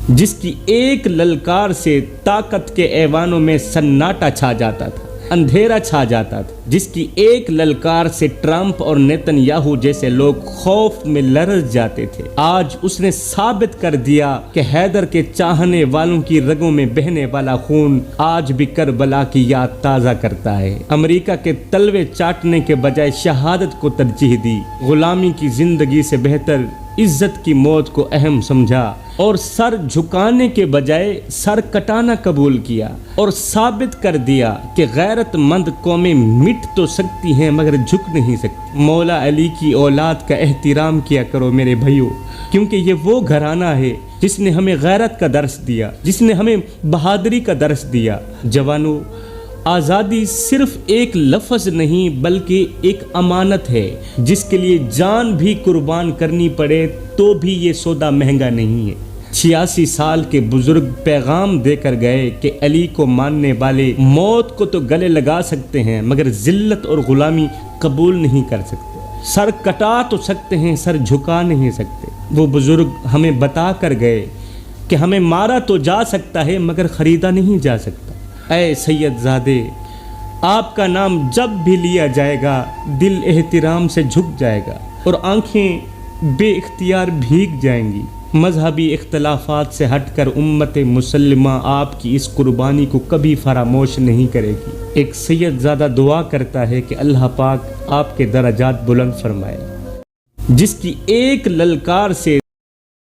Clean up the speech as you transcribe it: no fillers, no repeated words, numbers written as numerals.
جس کی ایک للکار سے طاقت کے ایوانوں میں سناٹا چھا جاتا تھا، اندھیرا چھا جاتا تھا، جس کی ایک للکار سے ٹرمپ اور نیتن یاہو جیسے لوگ خوف میں لرز جاتے تھے، آج اس نے ثابت کر دیا کہ حیدر کے چاہنے والوں کی رگوں میں بہنے والا خون آج بھی کربلا کی یاد تازہ کرتا ہے۔ امریکہ کے تلوے چاٹنے کے بجائے شہادت کو ترجیح دی، غلامی کی زندگی سے بہتر عزت کی موت کو اہم سمجھا، اور سر جھکانے کے بجائے سر کٹانا قبول کیا، اور ثابت کر دیا کہ غیرت مند قومیں مٹ تو سکتی ہیں مگر جھک نہیں سکتی۔ مولا علی کی اولاد کا احترام کیا کرو میرے بھائیو، کیونکہ یہ وہ گھرانہ ہے جس نے ہمیں غیرت کا درس دیا، جس نے ہمیں بہادری کا درس دیا۔ جوانو، آزادی صرف ایک لفظ نہیں بلکہ ایک امانت ہے، جس کے لیے جان بھی قربان کرنی پڑے تو بھی یہ سودا مہنگا نہیں ہے۔ 86 سال کے بزرگ پیغام دے کر گئے کہ علی کو ماننے والے موت کو تو گلے لگا سکتے ہیں مگر ذلت اور غلامی قبول نہیں کر سکتے۔ سر کٹا تو سکتے ہیں، سر جھکا نہیں سکتے۔ وہ بزرگ ہمیں بتا کر گئے کہ ہمیں مارا تو جا سکتا ہے مگر خریدا نہیں جا سکتا۔ اے سید زادے، آپ کا نام جب بھی لیا جائے گا دل احترام سے جھک جائے گا اور آنکھیں بے اختیار بھیگ جائیں گی۔ مذہبی اختلافات سے ہٹ کر امت مسلمہ آپ کی اس قربانی کو کبھی فراموش نہیں کرے گی۔ ایک سید زادہ دعا کرتا ہے کہ اللہ پاک آپ کے درجات بلند فرمائے۔ جس کی ایک للکار سے